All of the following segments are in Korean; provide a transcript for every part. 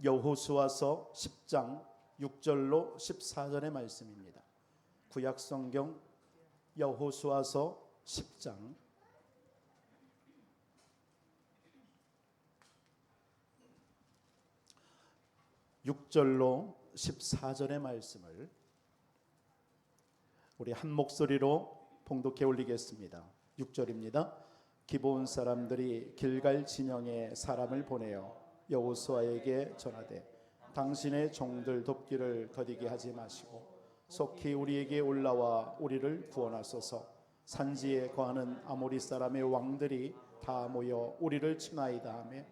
여호수아서 10장 6절로 14절의 말씀입니다. 구약성경 여호수아서 10장 6절로 14절의 말씀을 우리 한 목소리로 봉독해 올리겠습니다. 6절입니다. 기브온 사람들이 길갈 진영에 사람을 보내어 여호수아에게 전하되 당신의 종들 돕기를 더디게 하지 마시고 속히 우리에게 올라와 우리를 구원하소서. 산지에 거하는 아모리 사람의 왕들이 다 모여 우리를 치나이다 하며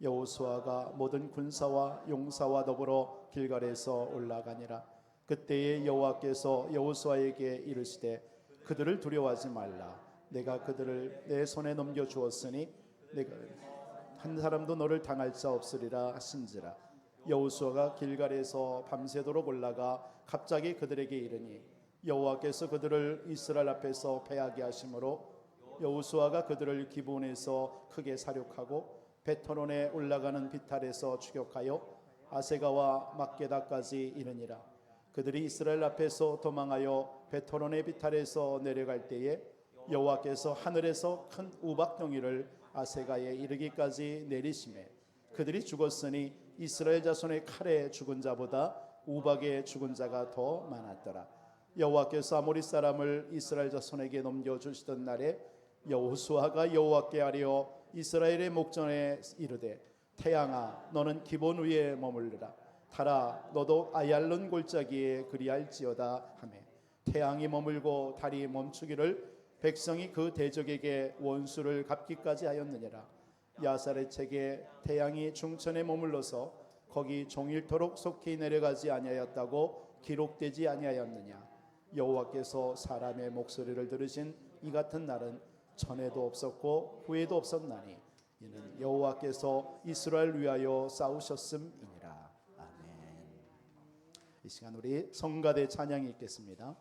여호수아가 모든 군사와 용사와 더불어 길갈에서 올라가니라. 그때에 여호와께서 여호수아에게 이르시되 그들을 두려워하지 말라. 내가 그들을 내 손에 넘겨 주었으니 내가 한 사람도 너를 당할 자 없으리라 하신지라. 여호수아가 길갈에서 밤새도록 올라가 갑자기 그들에게 이르니 여호와께서 그들을 이스라엘 앞에서 패하게 하심으로 여호수아가 그들을 기브온에서 크게 사륙하고 베토론에 올라가는 비탈에서 추격하여 아세가와 막게다까지 이르니라. 그들이 이스라엘 앞에서 도망하여 베토론의 비탈에서 내려갈 때에 여호와께서 하늘에서 큰 우박덩이를 아세가에 이르기까지 내리시매 그들이 죽었으니 이스라엘 자손의 칼에 죽은 자보다 우박에 죽은 자가 더 많았더라. 여호와께서 아모리 사람을 이스라엘 자손에게 넘겨주시던 날에 여호수아가 여호와께 아뢰어 이스라엘의 목전에 이르되 태양아 너는 기본 위에 머물르라. 달아 너도 아얄론 골짜기에 그리할지어다 하매 태양이 머물고 달이 멈추기를 백성이 그 대적에게 원수를 갚기까지 하였느니라. 야살의 책에 태양이 중천에 머물러서 거기 종일토록 속히 내려가지 아니하였다고 기록되지 아니하였느냐. 여호와께서 사람의 목소리를 들으신 이 같은 날은 전에도 없었고 후에도 없었나니 이는 여호와께서 이스라엘 위하여 싸우셨음이니라. 아멘. 이 시간 우리 성가대 찬양이 있겠습니다.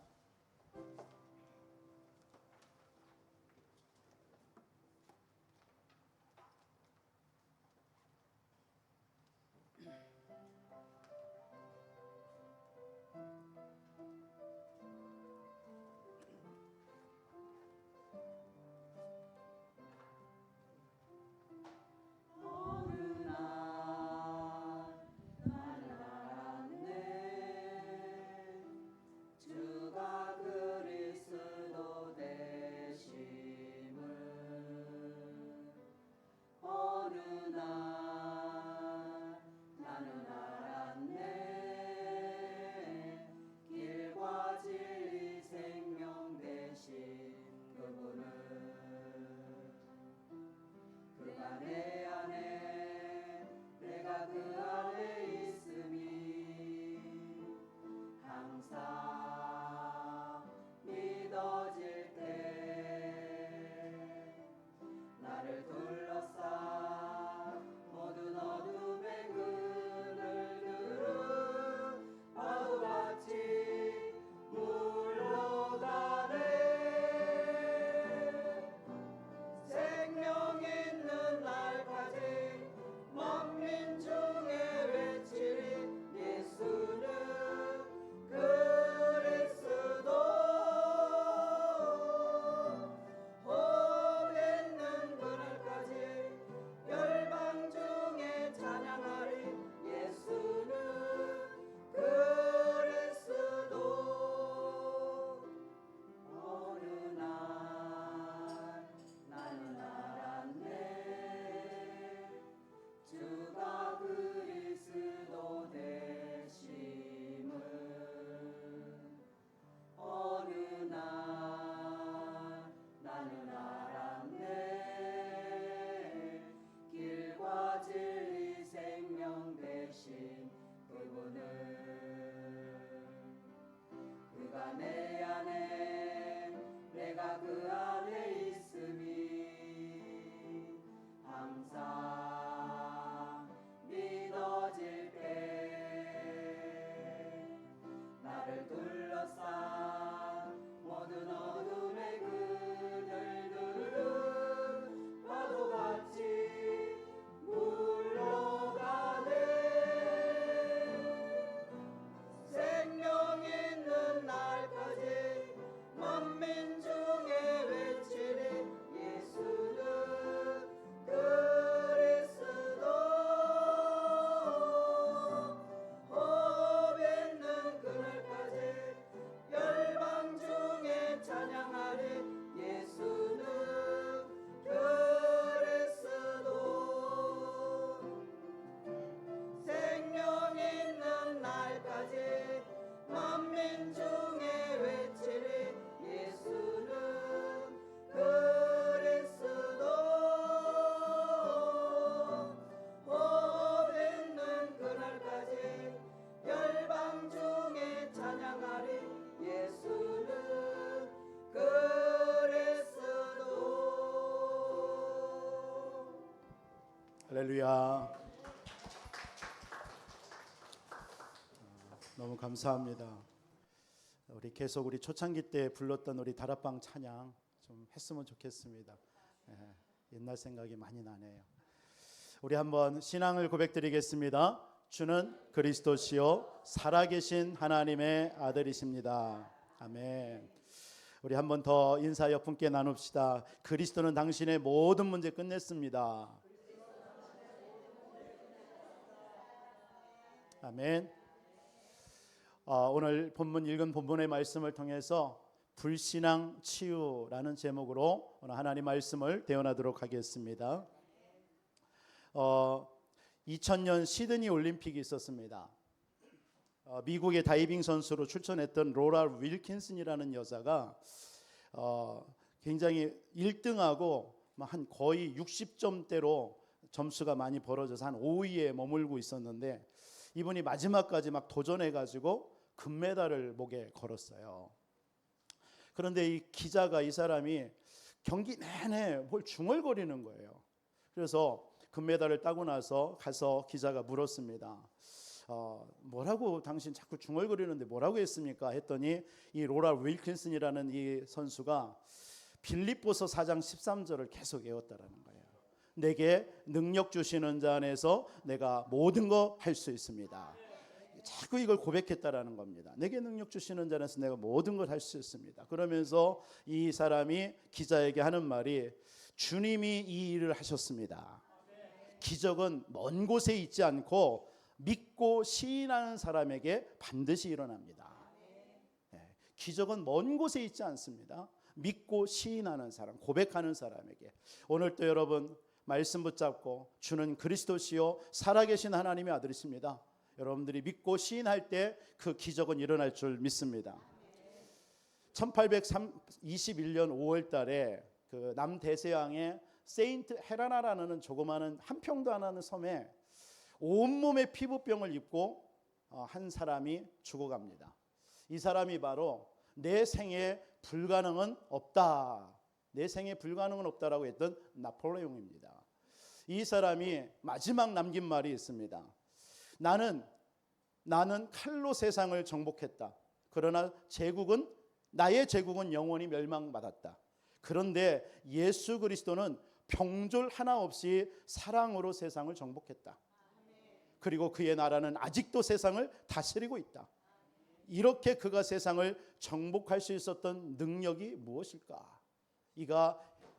할렐루야. 너무 감사합니다. 우리 계속 우리 초창기 때 불렀던 우리 다락방 찬양 좀 했으면 좋겠습니다. 옛날 생각이 많이 나네요. 우리 한번 신앙을 고백드리겠습니다. 주는 그리스도시요 살아계신 하나님의 아들이십니다. 아멘. 우리 한번 더 인사 여분께 나눕시다. 그리스도는 당신의 모든 문제 끝냈습니다. 아멘. 오늘 본문 읽은 본문의 말씀을 통해서 불신앙 치유라는 제목으로 오늘 하나님 말씀을 대언하도록 하겠습니다. 2000년 시드니 올림픽이 있었습니다. 미국의 다이빙 선수로 출전했던 로라 윌킨슨이라는 여자가 굉장히 1등하고 한 거의 60점대로 점수가 많이 벌어져서 한 5위에 머물고 있었는데 이분이 마지막까지 막 도전해가지고 금메달을 목에 걸었어요. 그런데 이 기자가 이 사람이 경기 내내 뭘 중얼거리는 거예요. 그래서 금메달을 따고 나서 가서 기자가 물었습니다. 뭐라고 당신 자꾸 중얼거리는데 뭐라고 했습니까? 했더니 이 로라 윌킨슨이라는 이 선수가 빌립보서 4장 13절을 계속 외웠다라는 거예요. 내게 능력 주시는 자 안에서 내가 모든 거 할 수 있습니다. 자꾸 이걸 고백했다라는 겁니다. 내게 능력 주시는 자 안에서 내가 모든 걸 할 수 있습니다. 그러면서 이 사람이 기자에게 하는 말이 주님이 이 일을 하셨습니다. 기적은 먼 곳에 있지 않고 믿고 시인하는 사람에게 반드시 일어납니다. 기적은 먼 곳에 있지 않습니다. 믿고 시인하는 사람, 고백하는 사람에게. 오늘도 여러분 말씀 붙잡고 주는 그리스도시요 살아계신 하나님의 아들이십니다. 여러분들이 믿고 시인할 때 그 기적은 일어날 줄 믿습니다. 1821년 5월 달에 그 남대서양의 세인트 헤라나라는 조그마한 한 평도 안 하는 섬에 온몸에 피부병을 입고 한 사람이 죽어갑니다. 이 사람이 바로 내 생에 불가능은 없다. 내 생에 불가능은 없다라고 했던 나폴레옹입니다. 이 사람이 마지막 남긴 말이 있습니다. 나는 칼로 세상을 정복했다. 그러나 나의 제국은 영원히 멸망받았다. 그런데 예수 그리스도는 병졸 하나 없이 사랑으로 세상을 정복했다. 그리고 그의 나라는 아직도 세상을 다스리고 있다. 이렇게 그가 세상을 정복할 수 있었던 능력이 무엇일까?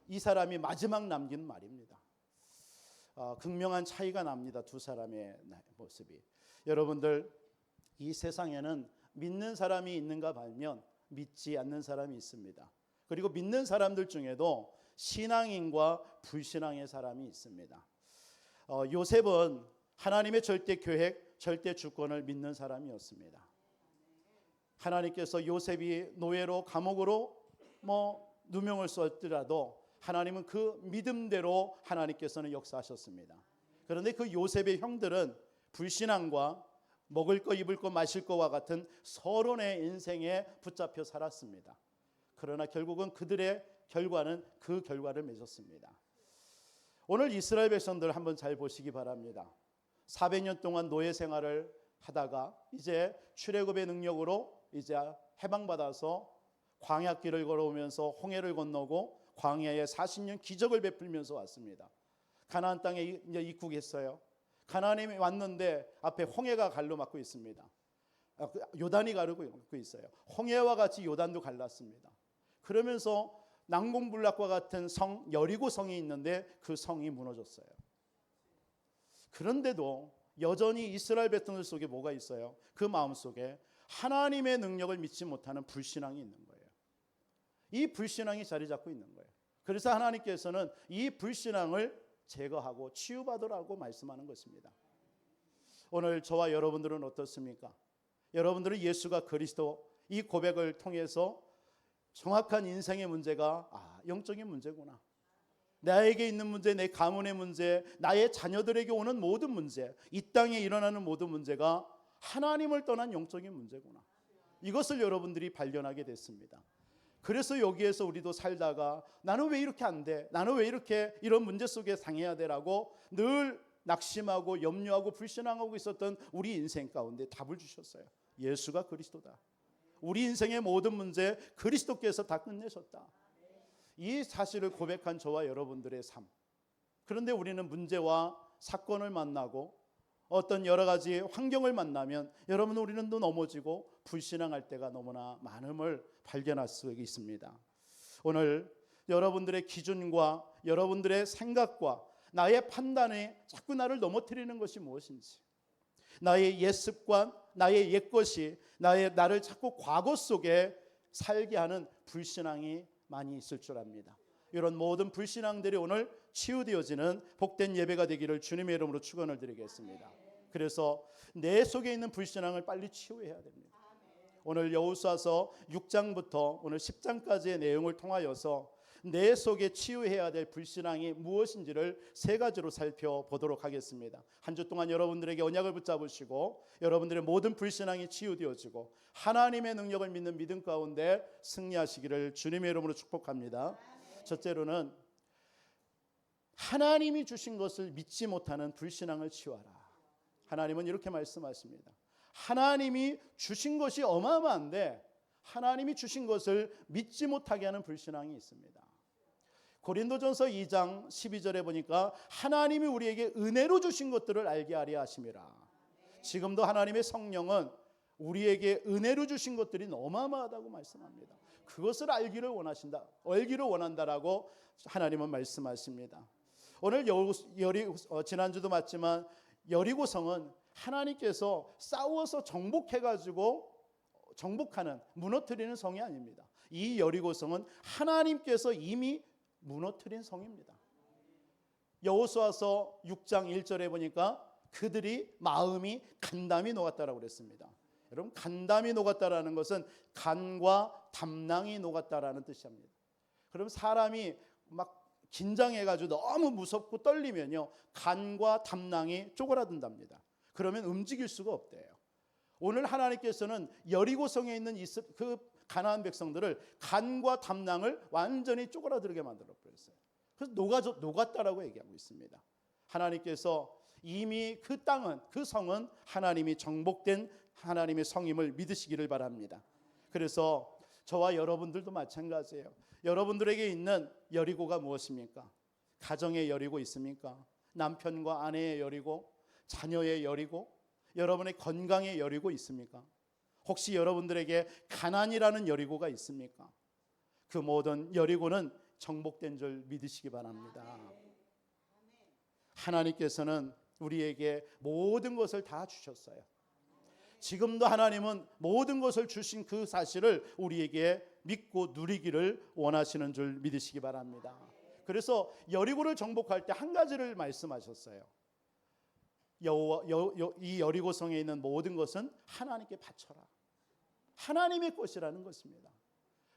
이 사람이 마지막 남긴 말입니다. 극명한 차이가 납니다. 두 사람의 모습이. 여러분들 이 세상에는 믿는 사람이 있는가 하면 믿지 않는 사람이 있습니다. 그리고 믿는 사람들 중에도 신앙인과 불신앙의 사람이 있습니다. 요셉은 하나님의 절대 계획, 절대 주권을 믿는 사람이었습니다. 하나님께서 요셉이 노예로 감옥으로 누명을 썼더라도 하나님은 그 믿음대로 하나님께서는 역사하셨습니다. 그런데 그 요셉의 형들은 불신앙과 먹을 거 입을 거 마실 거와 같은 서론의 인생에 붙잡혀 살았습니다. 그러나 결국은 그들의 결과는 그 결과를 맺었습니다. 오늘 이스라엘 백성들 한번 잘 보시기 바랍니다. 400년 동안 노예 생활을 하다가 이제 출애굽의 능력으로 이제 해방받아서 광야길을 걸어오면서 홍해를 건너고 광야에 40년 기적을 베풀면서 왔습니다. 가나안 땅에 이제 입국했어요. 가나안에 왔는데 앞에 홍해가 가로막고 있습니다. 요단이 가르고 있어요. 홍해와 같이 요단도 갈랐습니다. 그러면서 난공불락과 같은 성 여리고 성이 있는데 그 성이 무너졌어요. 그런데도 여전히 이스라엘 백성들 속에 뭐가 있어요? 그 마음속에 하나님의 능력을 믿지 못하는 불신앙이 있는 거예요. 이 불신앙이 자리 잡고 있는 거예요. 그래서 하나님께서는 이 불신앙을 제거하고 치유받으라고 말씀하는 것입니다. 오늘 저와 여러분들은 어떻습니까? 여러분들은 예수가 그리스도 이 고백을 통해서 정확한 인생의 문제가 영적인 문제구나. 나에게 있는 문제, 내 가문의 문제, 나의 자녀들에게 오는 모든 문제, 이 땅에 일어나는 모든 문제가 하나님을 떠난 영적인 문제구나. 이것을 여러분들이 발견하게 됐습니다. 그래서 여기에서 우리도 살다가 나는 왜 이렇게 안 돼? 나는 왜 이렇게 이런 문제 속에 당해야 되라고 늘 낙심하고 염려하고 불신앙하고 있었던 우리 인생 가운데 답을 주셨어요. 예수가 그리스도다. 우리 인생의 모든 문제 그리스도께서 다 끝내셨다. 이 사실을 고백한 저와 여러분들의 삶. 그런데 우리는 문제와 사건을 만나고 어떤 여러 가지 환경을 만나면 여러분 우리는 또 넘어지고 불신앙할 때가 너무나 많음을 발견할 수 있습니다. 오늘 여러분들의 기준과 여러분들의 생각과 나의 판단에 자꾸 나를 넘어뜨리는 것이 무엇인지, 나의 옛 습관, 나의 옛 것이 나를 자꾸 과거 속에 살게 하는 불신앙이 많이 있을 줄 압니다. 이런 모든 불신앙들이 오늘 치유되어지는 복된 예배가 되기를 주님의 이름으로 축원을 드리겠습니다. 그래서 내 속에 있는 불신앙을 빨리 치유해야 됩니다. 오늘 여호수아서 6장부터 오늘 10장까지의 내용을 통하여서 내 속에 치유해야 될 불신앙이 무엇인지를 세 가지로 살펴보도록 하겠습니다. 한 주 동안 여러분들에게 언약을 붙잡으시고 여러분들의 모든 불신앙이 치유되어지고 하나님의 능력을 믿는 믿음 가운데 승리하시기를 주님의 이름으로 축복합니다. 첫째로는 하나님이 주신 것을 믿지 못하는 불신앙을 치유하라. 하나님은 이렇게 말씀하십니다. 하나님이 주신 것이 어마어마한데 하나님이 주신 것을 믿지 못하게 하는 불신앙이 있습니다. 고린도전서 2장 12절에 보니까 하나님이 우리에게 은혜로 주신 것들을 알게 하려 하심이라. 지금도 하나님의 성령은 우리에게 은혜로 주신 것들이 어마어마하다고 말씀합니다. 그것을 알기를 원한다라고 하나님은 말씀하십니다. 오늘 지난주도 맞지만 여리고성은 하나님께서 싸워서 정복하는 무너뜨리는 성이 아닙니다. 이 여리고성은 하나님께서 이미 무너뜨린 성입니다. 여호수아서 6장 1절에 보니까 그들이 마음이 간담이 녹았다라고 그랬습니다. 여러분, 간담이 녹았다라는 것은 간과 담낭이 녹았다라는 뜻입니다. 그럼 사람이 막 긴장해가지고 너무 무섭고 떨리면요, 간과 담낭이 쪼그라든답니다. 그러면 움직일 수가 없대요. 오늘 하나님께서는 여리고성에 있는 그 가나안 백성들을 간과 담낭을 완전히 쪼그라들게 만들어 버렸어요. 그래서 녹았다라고 얘기하고 있습니다. 하나님께서 이미 그 땅은, 그 성은 하나님이 정복된 하나님의 성임을 믿으시기를 바랍니다. 그래서 저와 여러분들도 마찬가지예요. 여러분들에게 있는 여리고가 무엇입니까? 가정의 여리고 있습니까? 남편과 아내의 여리고, 자녀의 여리고, 여러분의 건강의 여리고 있습니까? 혹시 여러분들에게 가난이라는 여리고가 있습니까? 그 모든 여리고는 정복된 줄 믿으시기 바랍니다. 하나님께서는 우리에게 모든 것을 다 주셨어요. 지금도 하나님은 모든 것을 주신 그 사실을 우리에게 믿고 누리기를 원하시는 줄 믿으시기 바랍니다. 그래서 여리고를 정복할 때 한 가지를 말씀하셨어요. 이 여리고성에 있는 모든 것은 하나님께 바쳐라. 하나님의 것이라는 것입니다.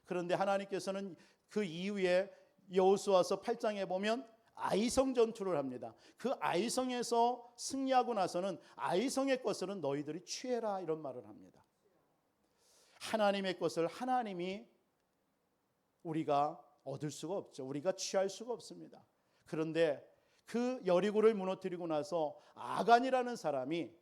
그런데 하나님께서는 그 이후에 여호수아서 8장에 보면 아이성 전투를 합니다. 그 아이성에서 승리하고 나서는 아이성의 것은 너희들이 취해라, 이런 말을 합니다. 하나님의 것을 하나님이 우리가 얻을 수가 없죠. 우리가 취할 수가 없습니다. 그런데 그 여리고를 무너뜨리고 나서 아간이라는 사람이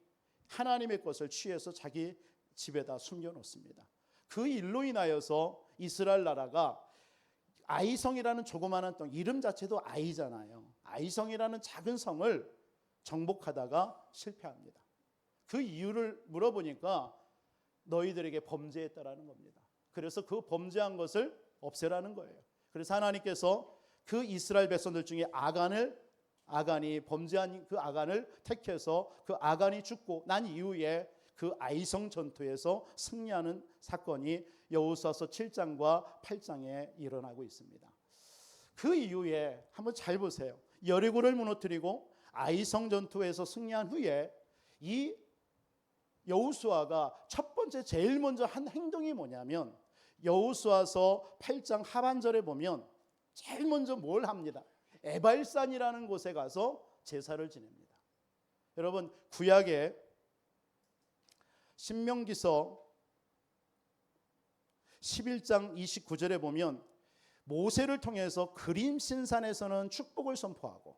하나님의 것을 취해서 자기 집에다 숨겨놓습니다. 그 일로 인하여서 이스라엘 나라가 아이성이라는 조그마한 땅, 이름 자체도 아이잖아요. 아이성이라는 작은 성을 정복하다가 실패합니다. 그 이유를 물어보니까 너희들에게 범죄했다라는 겁니다. 그래서 그 범죄한 것을 없애라는 거예요. 그래서 하나님께서 그 이스라엘 백성들 중에 아간이 범죄한 그 아간을 택해서 그 아간이 죽고 난 이후에 그 아이성 전투에서 승리하는 사건이 여호수아서 7장과 8장에 일어나고 있습니다. 그 이후에 한번 잘 보세요. 여리고를 무너뜨리고 아이성 전투에서 승리한 후에 이 여호수아가 첫 번째 제일 먼저 한 행동이 뭐냐면 여호수아서 8장 하반절에 보면 제일 먼저 뭘 합니다. 에발산이라는 곳에 가서 제사를 지냅니다. 여러분, 구약에 신명기서 11장 29절에 보면 모세를 통해서 그림 신산에서는 축복을 선포하고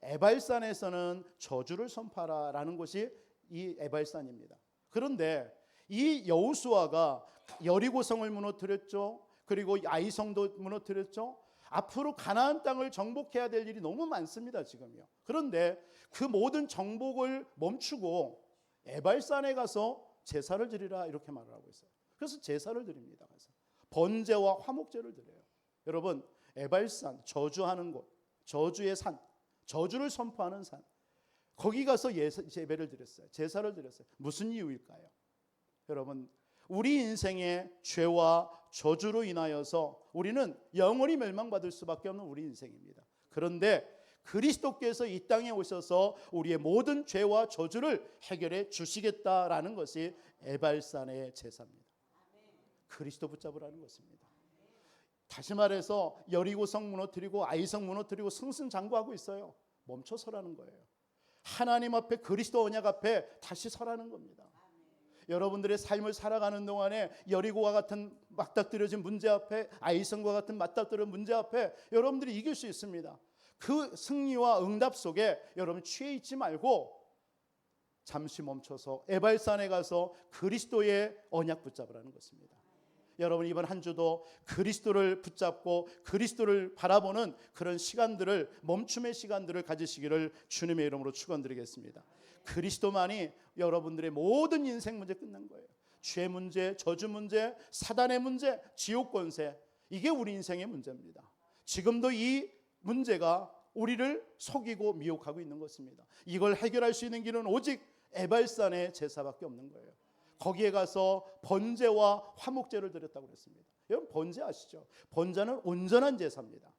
에발산에서는 저주를 선포하라라는 것이 이 에발산입니다. 그런데 이 여호수아가 여리고성을 무너뜨렸죠. 그리고 아이성도 무너뜨렸죠. 앞으로 가나안 땅을 정복해야 될 일이 너무 많습니다, 지금요. 그런데 그 모든 정복을 멈추고 에발산에 가서 제사를 드리라 이렇게 말을 하고 있어요. 그래서 제사를 드립니다. 가서 번제와 화목제를 드려요. 여러분, 에발산, 저주하는 곳, 저주의 산, 저주를 선포하는 산, 거기 가서 예배를 드렸어요. 제사를 드렸어요. 무슨 이유일까요? 여러분, 우리 인생의 죄와 저주로 인하여서 우리는 영원히 멸망받을 수밖에 없는 우리 인생입니다. 그런데 그리스도께서 이 땅에 오셔서 우리의 모든 죄와 저주를 해결해 주시겠다라는 것이 에발산의 제사입니다. 그리스도 붙잡으라는 것입니다. 다시 말해서 여리고성 무너뜨리고 아이성 무너뜨리고 승승장구하고 있어요. 멈춰서라는 거예요. 하나님 앞에, 그리스도 언약 앞에 다시 서라는 겁니다. 여러분들의 삶을 살아가는 동안에 여리고와 같은 맞닥뜨려진 문제 앞에, 아이성과 같은 맞닥뜨려진 문제 앞에 여러분들이 이길 수 있습니다. 그 승리와 응답 속에 여러분 취해 있지 말고 잠시 멈춰서 에발산에 가서 그리스도의 언약 붙잡으라는 것입니다. 여러분, 이번 한 주도 그리스도를 붙잡고 그리스도를 바라보는 그런 시간들을, 멈춤의 시간들을 가지시기를 주님의 이름으로 축원드리겠습니다. 그리스도만이 여러분들의 모든 인생 문제 끝난 거예요. 죄 문제, 저주 문제, 사단의 문제, 지옥 권세, 이게 우리 인생의 문제입니다. 지금도 이 문제가 우리를 속이고 미혹하고 있는 것입니다. 이걸 해결할 수 있는 길은 오직 에발산의 제사밖에 없는 거예요. 거기에 가서 번제와 화목제를 드렸다고 그랬습니다. 여러분, 번제 아시죠? 번제는 온전한 제사입니다.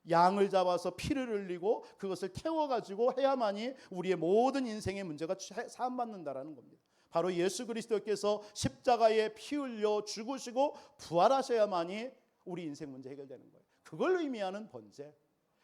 양을 잡아서 피를 흘리고 그것을 태워가지고 해야만이 우리의 모든 인생의 문제가 사함받는다라는 겁니다. 바로 예수 그리스도께서 십자가에 피 흘려 죽으시고 부활하셔야만이 우리 인생 문제 해결되는 거예요. 그걸 의미하는 번제.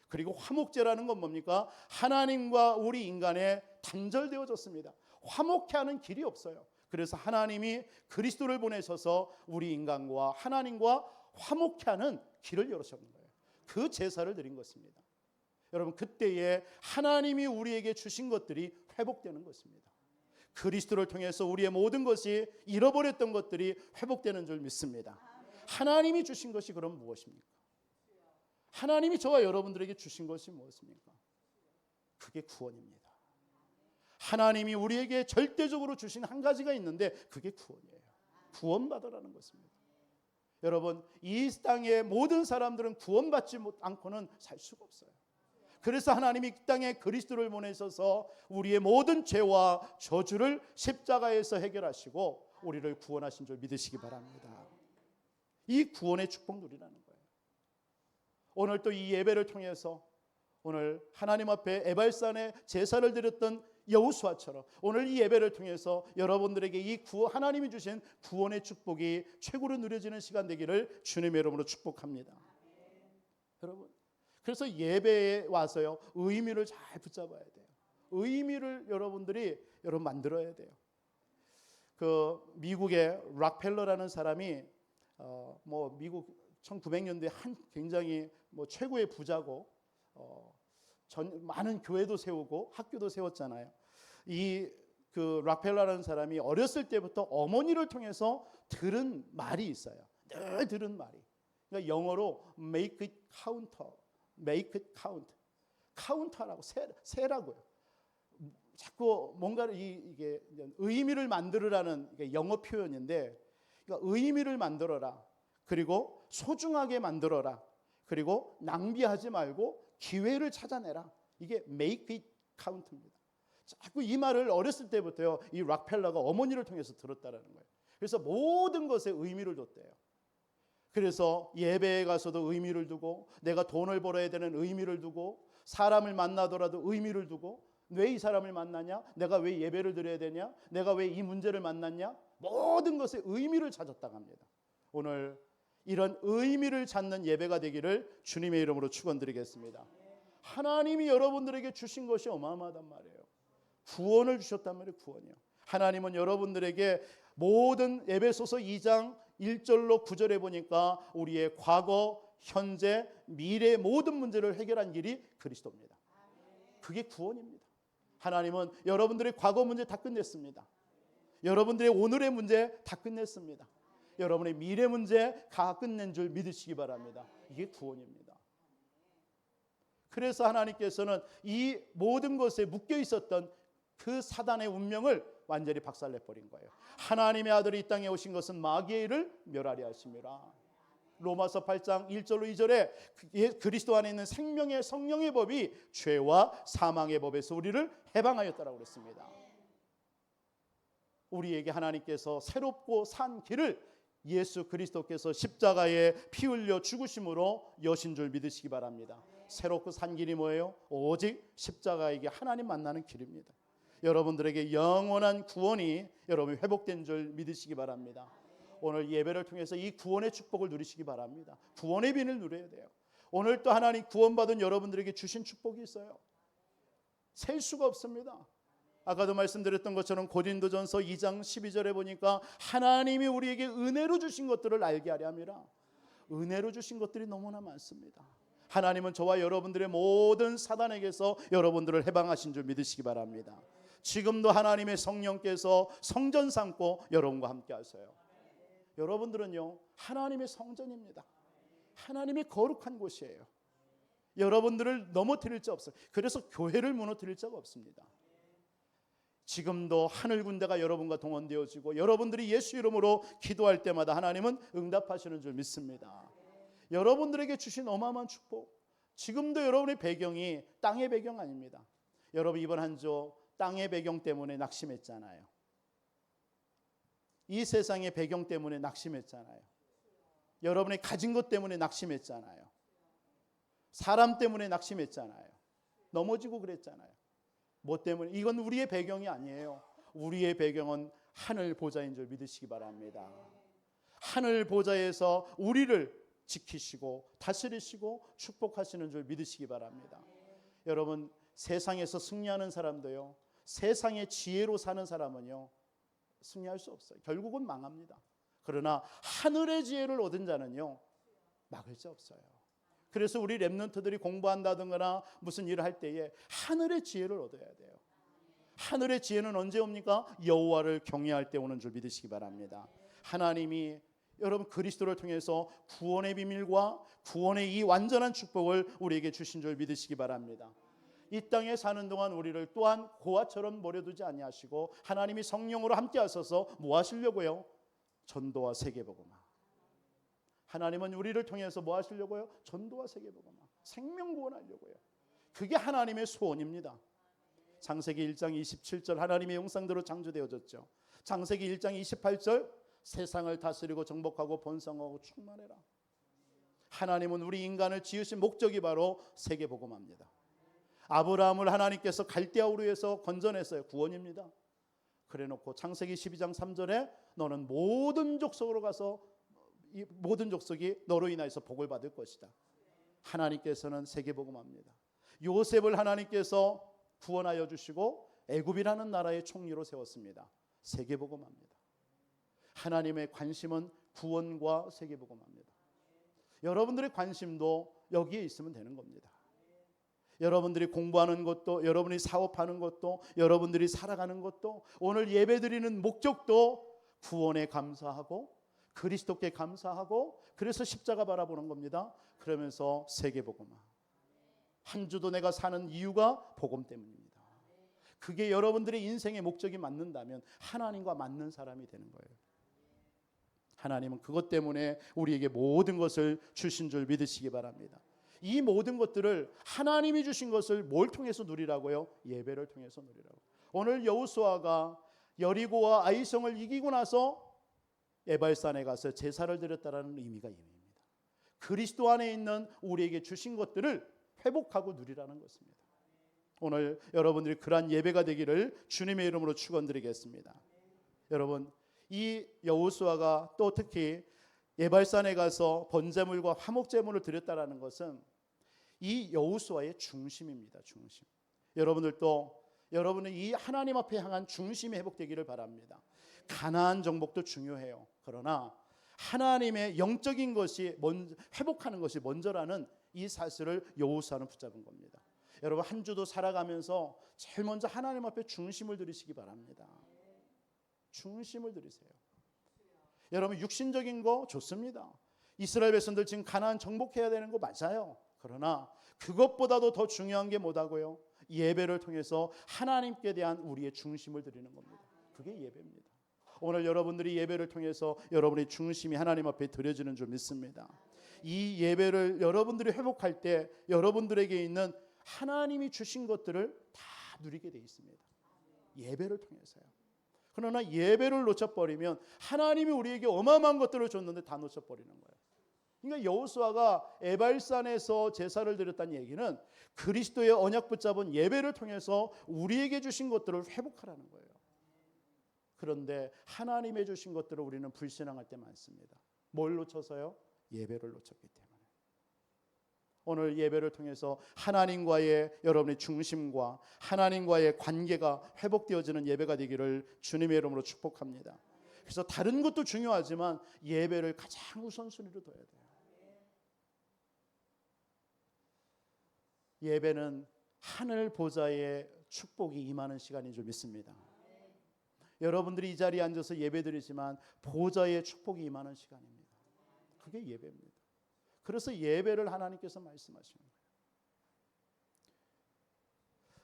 그리고 화목제라는 건 뭡니까? 하나님과 우리 인간에 단절되어졌습니다. 화목케 하는 길이 없어요. 그래서 하나님이 그리스도를 보내셔서 우리 인간과 하나님과 화목케 하는 길을 열으셨는 거예요. 그 제사를 드린 것입니다. 여러분, 그때에 하나님이 우리에게 주신 것들이 회복되는 것입니다. 그리스도를 통해서 우리의 모든 것이 잃어버렸던 것들이 회복되는 줄 믿습니다. 하나님이 주신 것이 그럼 무엇입니까? 하나님이 저와 여러분들에게 주신 것이 무엇입니까? 그게 구원입니다. 하나님이 우리에게 절대적으로 주신 한 가지가 있는데 그게 구원이에요. 구원받으라는 것입니다. 여러분, 이 땅의 모든 사람들은 구원받지 않고는 살 수가 없어요. 그래서 하나님이 이 땅에 그리스도를 보내셔서 우리의 모든 죄와 저주를 십자가에서 해결하시고 우리를 구원하신 줄 믿으시기 바랍니다. 이 구원의 축복 누리라는 거예요. 오늘 또 이 예배를 통해서 오늘 하나님 앞에 에발산에 제사를 드렸던 여호수아처럼 오늘 이 예배를 통해서 여러분들에게 이 하나님이 주신 구원의 축복이 최고로 누려지는 시간 되기를 주님의 이름으로 축복합니다. 여러분, 그래서 예배에 와서요, 의미를 잘 붙잡아야 돼요. 의미를 여러분들이 만들어야 돼요. 그 미국의 락펠러라는 사람이 미국 1900년대에 한 굉장히 최고의 부자고 많은 교회도 세우고 학교도 세웠잖아요. 그 락펠러라는 사람이 어렸을 때부터 어머니를 통해서 들은 말이 있어요. 늘 들은 말이. 그러니까 영어로 make it counter, make it count. 카운터라고 세라고요. 자꾸 뭔가를 이게 의미를 만들으라는 영어 표현인데, 그러니까 의미를 만들어라. 그리고 소중하게 만들어라. 그리고 낭비하지 말고 기회를 찾아내라. 이게 make it count입니다. 자꾸 이 말을 어렸을 때부터요, 이 락펠러가 어머니를 통해서 들었다라는 거예요. 그래서 모든 것에 의미를 뒀대요. 그래서 예배에 가서도 의미를 두고, 내가 돈을 벌어야 되는 의미를 두고, 사람을 만나더라도 의미를 두고, 왜 이 사람을 만나냐? 내가 왜 예배를 드려야 되냐? 내가 왜 이 문제를 만났냐? 모든 것에 의미를 찾았다고 합니다. 오늘 이런 의미를 찾는 예배가 되기를 주님의 이름으로 축원드리겠습니다. 하나님이 여러분들에게 주신 것이 어마어마하단 말이에요. 구원을 주셨단 말이에요. 구원이요. 하나님은 여러분들에게 모든 에베소서 2장 1절로 9절에 보니까 우리의 과거, 현재, 미래의 모든 문제를 해결한 길이 그리스도입니다. 그게 구원입니다. 하나님은 여러분들의 과거 문제 다 끝냈습니다. 여러분들의 오늘의 문제 다 끝냈습니다. 여러분의 미래 문제 다 끝낸 줄 믿으시기 바랍니다. 이게 구원입니다. 그래서 하나님께서는 이 모든 것에 묶여 있었던 그 사단의 운명을 완전히 박살내버린 거예요. 하나님의 아들이 이 땅에 오신 것은 마귀의 일을 멸하려 하심이라. 로마서 8장 1절로 2절에 그리스도 안에 있는 생명의 성령의 법이 죄와 사망의 법에서 우리를 해방하였다라고 그랬습니다. 우리에게 하나님께서 새롭고 산 길을 예수 그리스도께서 십자가에 피 흘려 죽으심으로 여신 줄 믿으시기 바랍니다. 새롭고 산 길이 뭐예요? 오직 십자가에게 하나님 만나는 길입니다. 여러분들에게 영원한 구원이 여러분 회복된 줄 믿으시기 바랍니다. 오늘 예배를 통해서 이 구원의 축복을 누리시기 바랍니다. 구원의 빈을 누려야 돼요. 오늘 또 하나님 구원받은 여러분들에게 주신 축복이 있어요. 셀 수가 없습니다. 아까도 말씀드렸던 것처럼 고린도전서 2장 12절에 보니까 하나님이 우리에게 은혜로 주신 것들을 알게 하려 함이라. 은혜로 주신 것들이 너무나 많습니다. 하나님은 저와 여러분들의 모든 사단에게서 여러분들을 해방하신 줄 믿으시기 바랍니다. 지금도 하나님의 성령께서 성전 삼고 여러분과 함께 하세요. 여러분들은요 하나님의 성전입니다. 하나님의 거룩한 곳이에요. 여러분들을 넘어뜨릴 자 없어요. 그래서 교회를 무너뜨릴 자가 없습니다. 지금도 하늘 군대가 여러분과 동원되어지고 여러분들이 예수 이름으로 기도할 때마다 하나님은 응답하시는 줄 믿습니다. 여러분들에게 주신 어마어마한 축복, 지금도 여러분의 배경이 땅의 배경 아닙니다. 여러분 이번 한 주 땅의 배경 때문에 낙심했잖아요. 이 세상의 배경 때문에 낙심했잖아요. 여러분이 가진 것 때문에 낙심했잖아요. 사람 때문에 낙심했잖아요. 넘어지고 그랬잖아요. 뭐 때문에? 이건 우리의 배경이 아니에요. 우리의 배경은 하늘 보좌인 줄 믿으시기 바랍니다. 하늘 보좌에서 우리를 지키시고 다스리시고 축복하시는 줄 믿으시기 바랍니다. 여러분 세상에서 승리하는 사람도요, 세상의 지혜로 사는 사람은요 승리할 수 없어요. 결국은 망합니다. 그러나 하늘의 지혜를 얻은 자는요 막을 자 없어요. 그래서 우리 렘넌트들이 공부한다든가 무슨 일을 할 때에 하늘의 지혜를 얻어야 돼요. 하늘의 지혜는 언제 옵니까? 여호와를 경외할 때 오는 줄 믿으시기 바랍니다. 하나님이 여러분 그리스도를 통해서 구원의 비밀과 구원의 이 완전한 축복을 우리에게 주신 줄 믿으시기 바랍니다. 이 땅에 사는 동안 우리를 또한 고아처럼 버려두지 아니하시고 하나님이 성령으로 함께 하셔서 뭐 하시려고요? 전도와 세계복음화. 하나님은 우리를 통해서 뭐 하시려고요? 전도와 세계복음화, 생명구원하려고요. 그게 하나님의 소원입니다. 창세기 1장 27절 하나님의 형상대로 창조되어졌죠. 창세기 1장 28절 세상을 다스리고 정복하고 번성하고 충만해라. 하나님은 우리 인간을 지으신 목적이 바로 세계복음화입니다. 아브라함을 하나님께서 갈대아 우르에서 건져냈어요. 구원입니다. 그래놓고 창세기 12장 3절에 너는 모든 족속으로 가서 이 모든 족속이 너로 인하여서 복을 받을 것이다. 하나님께서는 세계복음화입니다. 요셉을 하나님께서 구원하여 주시고 애굽이라는 나라의 총리로 세웠습니다. 세계복음화입니다. 하나님의 관심은 구원과 세계복음화입니다. 여러분들의 관심도 여기에 있으면 되는 겁니다. 여러분들이 공부하는 것도, 여러분이 사업하는 것도, 여러분들이 살아가는 것도, 오늘 예배드리는 목적도 구원에 감사하고 그리스도께 감사하고 그래서 십자가 바라보는 겁니다. 그러면서 세계복음화. 한 주도 내가 사는 이유가 복음 때문입니다. 그게 여러분들의 인생의 목적이 맞는다면 하나님과 맞는 사람이 되는 거예요. 하나님은 그것 때문에 우리에게 모든 것을 주신 줄 믿으시기 바랍니다. 이 모든 것들을 하나님이 주신 것을 뭘 통해서 누리라고요? 예배를 통해서 누리라고. 오늘 여호수아가 여리고와 아이성을 이기고 나서 에발산에 가서 제사를 드렸다라는 의미가 있습니다. 그리스도 안에 있는 우리에게 주신 것들을 회복하고 누리라는 것입니다. 오늘 여러분들이 그러한 예배가 되기를 주님의 이름으로 축원드리겠습니다. 여러분 이 여호수아가 또 특히 에발산에 가서 번제물과 화목제물을 드렸다라는 것은 이 여호수아의 중심입니다. 중심. 여러분들도 여러분은 이 하나님 앞에 향한 중심이 회복되기를 바랍니다. 가나안 정복도 중요해요. 그러나 하나님의 영적인 것이 회복하는 것이 먼저라는 이 사실을 여호수아는 붙잡은 겁니다. 여러분 한 주도 살아가면서 제일 먼저 하나님 앞에 중심을 들이시기 바랍니다. 중심을 들이세요. 여러분 육신적인 거 좋습니다. 이스라엘 백성들 지금 가나안 정복해야 되는 거 맞아요. 그러나 그것보다도 더 중요한 게 뭐다고요? 예배를 통해서 하나님께 대한 우리의 중심을 드리는 겁니다. 그게 예배입니다. 오늘 여러분들이 예배를 통해서 여러분의 중심이 하나님 앞에 드려지는 줄 믿습니다. 이 예배를 여러분들이 회복할 때 여러분들에게 있는 하나님이 주신 것들을 다 누리게 돼 있습니다. 예배를 통해서요. 그러나 예배를 놓쳐버리면 하나님이 우리에게 어마어마한 것들을 줬는데 다 놓쳐버리는 거예요. 그러니까 여호수아가 에발산에서 제사를 드렸다는 얘기는 그리스도의 언약 붙잡은 예배를 통해서 우리에게 주신 것들을 회복하라는 거예요. 그런데 하나님의 주신 것들을 우리는 불신앙할 때 많습니다. 뭘 놓쳐서요? 예배를 놓쳤기 때문에. 오늘 예배를 통해서 하나님과의 여러분의 중심과 하나님과의 관계가 회복되어지는 예배가 되기를 주님의 이름으로 축복합니다. 그래서 다른 것도 중요하지만 예배를 가장 우선순위로 둬야 돼요. 예배는 하늘 보좌의 축복이 임하는 시간인 줄 믿습니다. 여러분들이 이 자리에 앉아서 예배드리지만 보좌의 축복이 임하는 시간입니다. 그게 예배입니다. 그래서 예배를 하나님께서 말씀하시는 거예요.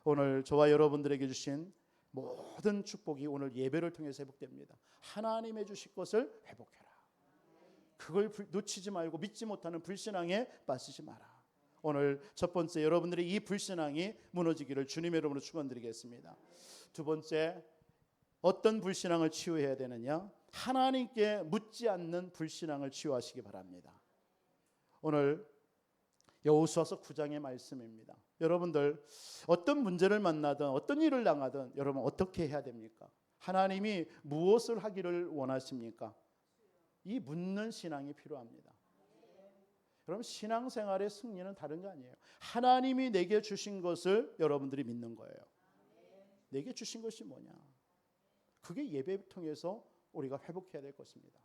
오늘 저와 여러분들에게 주신 모든 축복이 오늘 예배를 통해서 회복됩니다. 하나님의 주실 것을 회복해라. 그걸 놓치지 말고 믿지 못하는 불신앙에 빠지지 마라. 오늘 첫 번째 여러분들의 이 불신앙이 무너지기를 주님의 이름으로 축원드리겠습니다. 두 번째, 어떤 불신앙을 치유해야 되느냐? 하나님께 묻지 않는 불신앙을 치유하시기 바랍니다. 오늘 여호수아서 9장의 말씀입니다. 여러분들 어떤 문제를 만나든 어떤 일을 당하든 여러분 어떻게 해야 됩니까? 하나님이 무엇을 하기를 원하십니까? 이 묻는 신앙이 필요합니다. 그럼 신앙생활의 승리는 다른 거 아니에요. 하나님이 내게 주신 것을 여러분들이 믿는 거예요. 내게 주신 것이 뭐냐? 그게 예배 통해서 우리가 회복해야 될 것입니다.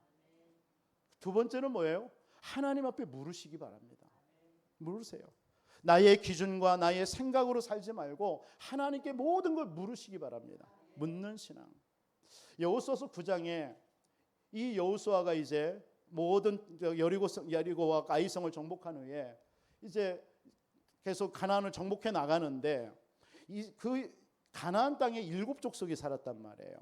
두 번째는 뭐예요? 하나님 앞에 물으시기 바랍니다. 물으세요. 나의 기준과 나의 생각으로 살지 말고 하나님께 모든 걸 물으시기 바랍니다. 묻는 신앙. 여호수아서 9장에 이 여호수아가 이제 모든 여리고와 아이성을 정복한 후에 이제 계속 가나안을 정복해 나가는데 그 가나안 땅에 7족속이 살았단 말이에요.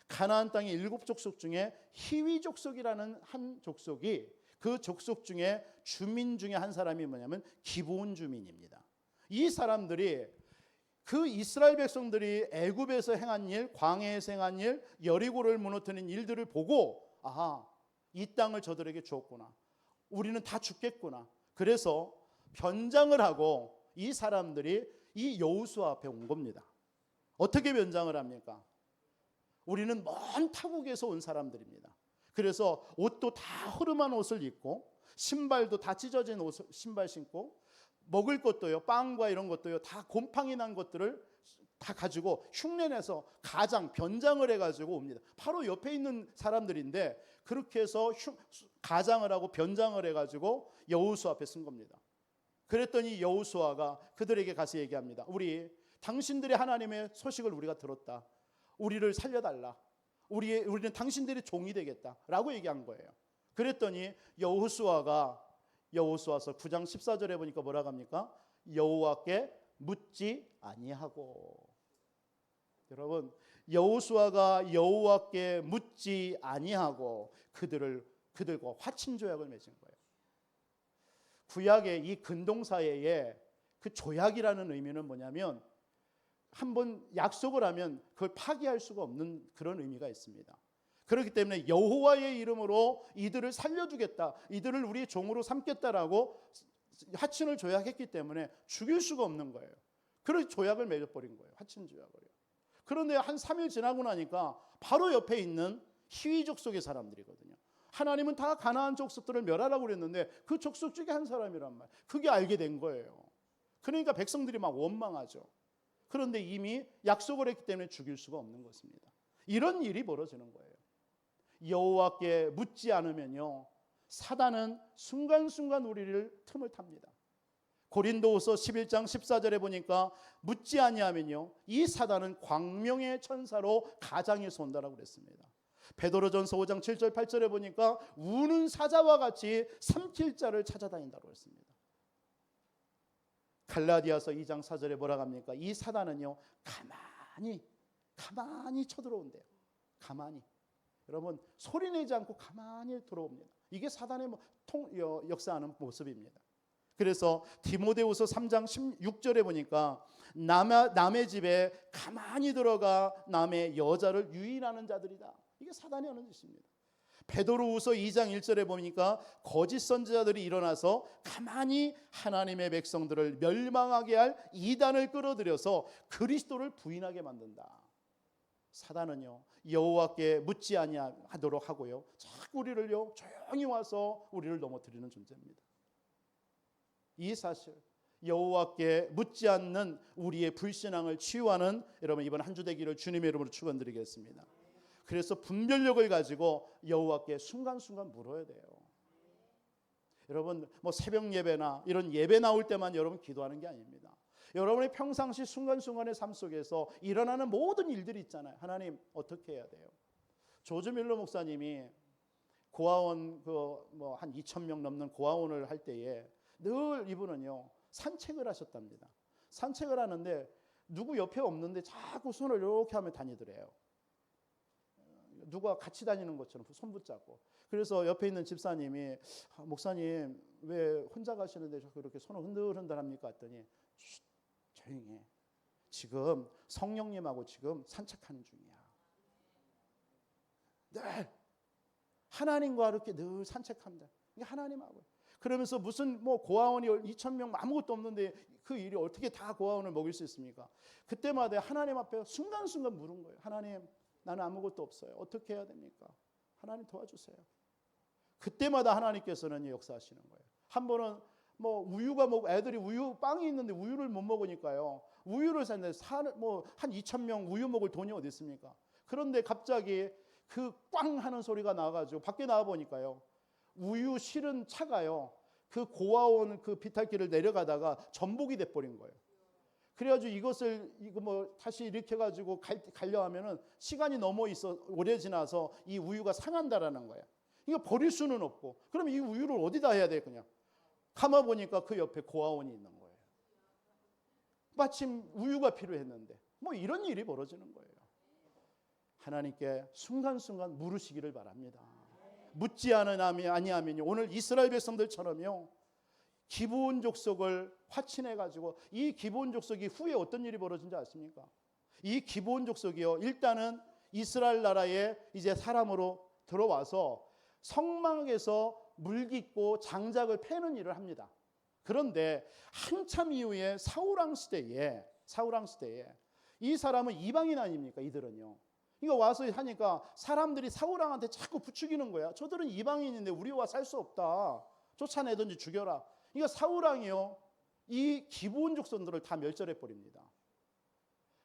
가나안 땅의 7족속 중에 히위 족속이라는 한 족속이 그 족속 중에 주민 중에 한 사람이 뭐냐면 기브온 주민입니다. 이 사람들이 그 이스라엘 백성들이 애굽에서 행한 일, 광야에서 행한 일, 여리고를 무너뜨린 일들을 보고 아하, 이 땅을 저들에게 주었구나. 우리는 다 죽겠구나. 그래서 변장을 하고 이 사람들이 이 여호수아 앞에 온 겁니다. 어떻게 변장을 합니까? 우리는 먼 타국에서 온 사람들입니다. 그래서 옷도 다 허름한 옷을 입고 신발도 다 찢어진 신발 신고 먹을 것도요, 빵과 이런 것도요, 다 곰팡이 난 것들을 다 가지고 흉내내서 가장 변장을 해가지고 옵니다. 바로 옆에 있는 사람들인데 그렇게 해서 가장을 하고 변장을 해가지고 여호수아 앞에 쓴 겁니다. 그랬더니 여호수아가 그들에게 가서 얘기합니다. 우리 당신들의 하나님의 소식을 우리가 들었다. 우리를 살려달라. 우리는 당신들의 종이 되겠다라고 얘기한 거예요. 그랬더니 여호수아가 여호수아서 9장 14절에 보니까 뭐라고 합니까? 여호와께 묻지 아니하고. 여러분, 여호수아가 여호와께 묻지 아니하고 그들과 화친 조약을 맺은 거예요. 구약의 이 근동사회에 그 조약이라는 의미는 뭐냐면 한번 약속을 하면 그걸 파기할 수가 없는 그런 의미가 있습니다. 그렇기 때문에 여호와의 이름으로 이들을 살려주겠다, 이들을 우리의 종으로 삼겠다라고 화친을 조약했기 때문에 죽일 수가 없는 거예요. 그래서 조약을 맺어버린 거예요. 화친 조약을요. 그런데 한 3일 지나고 나니까 바로 옆에 있는 히위 족속의 사람들이거든요. 하나님은 다 가나안 족속들을 멸하라고 그랬는데 그 족속 중에 한 사람이란 말이에요. 그게 알게 된 거예요. 그러니까 백성들이 막 원망하죠. 그런데 이미 약속을 했기 때문에 죽일 수가 없는 것입니다. 이런 일이 벌어지는 거예요. 여호와께 묻지 않으면요, 사단은 순간순간 우리를 틈을 탑니다. 고린도후서 11장 14절에 보니까 묻지 아니하면요 이 사단은 광명의 천사로 가장에서 온다라고 그랬습니다. 베드로전서 5장 7절 8절에 보니까 우는 사자와 같이 삼킬 자를 찾아다닌다고 했습니다. 갈라디아서 2장 4절에 뭐라고 합니까? 이 사단은요 가만히 쳐들어온대요. 가만히. 여러분 소리내지 않고 가만히 들어옵니다. 이게 사단의 역사하는 모습입니다. 그래서 디모데후서 3장 16절에 보니까 남의 집에 가만히 들어가 남의 여자를 유인하는 자들이다. 이게 사단이 하는 짓입니다. 베드로후서 2장 1절에 보니까 거짓 선지자들이 일어나서 가만히 하나님의 백성들을 멸망하게 할 이단을 끌어들여서 그리스도를 부인하게 만든다. 사단은요 여호와께 묻지 아니하도록 하고요 자꾸 우리를요 조용히 와서 우리를 넘어뜨리는 존재입니다. 이 사실 여호와께 묻지 않는 우리의 불신앙을 치유하는 여러분 이번 한 주 되기를 주님의 이름으로 축원드리겠습니다. 그래서 분별력을 가지고 여호와께 순간순간 물어야 돼요. 여러분 새벽 예배나 이런 예배 나올 때만 여러분 기도하는 게 아닙니다. 여러분의 평상시 순간순간의 삶 속에서 일어나는 모든 일들이 있잖아요. 하나님 어떻게 해야 돼요? 조지 밀러 목사님이 고아원 한 2,000명 넘는 고아원을 할 때에 늘 이분은요 산책을 하셨답니다. 산책을 하는데 누구 옆에 없는데 자꾸 손을 이렇게 하며 다니더래요. 누가 같이 다니는 것처럼 손 붙잡고. 그래서 옆에 있는 집사님이 목사님 왜 혼자 가시는데 자꾸 이렇게 손을 흔들흔들 합니까? 했더니 조용히 해. 지금 성령님하고 지금 산책하는 중이야. 늘 하나님과 이렇게 늘 산책합니다. 이게 하나님하고. 그러면서 무슨 고아원이 2,000명 아무것도 없는데 그 일이 어떻게 다 고아원을 먹일 수 있습니까? 그때마다 하나님 앞에 순간순간 물은 거예요. 하나님 나는 아무것도 없어요. 어떻게 해야 됩니까? 하나님 도와주세요. 그때마다 하나님께서는 역사하시는 거예요. 한 번은 우유가 애들이 빵이 있는데 우유를 못 먹으니까요. 우유를 샀는데 한 2,000명 우유 먹을 돈이 어디 있습니까? 그런데 갑자기 그 꽝 하는 소리가 나가지고 밖에 나와 보니까요. 우유 실은 차가요. 그 고아원 그 비탈길을 내려가다가 전복이 돼버린 거예요. 그래가지고 이거 다시 이렇게 가지고 가려 하면은 시간이 넘어 있어 오래 지나서 이 우유가 상한다라는 거야. 이거 버릴 수는 없고. 그럼 이 우유를 어디다 해야 돼 그냥? 가만 보니까 그 옆에 고아원이 있는 거예요. 마침 우유가 필요했는데 이런 일이 벌어지는 거예요. 하나님께 순간순간 물으시기를 바랍니다. 묻지 아니하면요 오늘 이스라엘 백성들처럼요 기브온 족속을 화친해 가지고 이 기브온 족속이 후에 어떤 일이 벌어진지 아십니까? 이 기브온 족속이요 일단은 이스라엘 나라에 이제 사람으로 들어와서 성막에서 물깃고 장작을 패는 일을 합니다. 그런데 한참 이후에 사울왕 시대에 이 사람은 이방인 아닙니까? 이들은요. 이거 와서 하니까 사람들이 사울왕한테 자꾸 부추기는 거야. 저들은 이방인인데 우리와 살 수 없다. 쫓아내든지 죽여라. 이거 사울왕이요. 이 기브온 족속들을 다 멸절해 버립니다.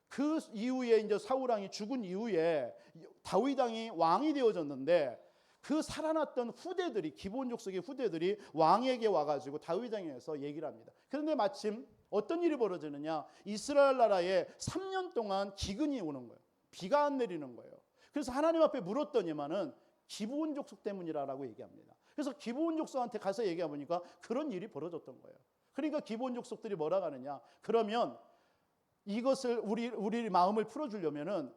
그 이후에 이제 사울왕이 죽은 이후에 다윗 왕이 왕이 되어졌는데 그 살아났던 후대들이 기브온 족속의 후대들이 왕에게 와가지고 다윗 왕에서 얘기를 합니다. 그런데 마침 어떤 일이 벌어지느냐? 이스라엘 나라에 3년 동안 기근이 오는 거예요. 비가 안 내리는 거예요. 그래서 하나님 앞에 물었더니만은 기브온 족속 때문이라고 얘기합니다. 그래서 기브온 족속한테 가서 얘기해 보니까 그런 일이 벌어졌던 거예요. 그러니까 기브온 족속들이 뭐라고 하느냐? 그러면 이것을 우리 마음을 풀어주려면은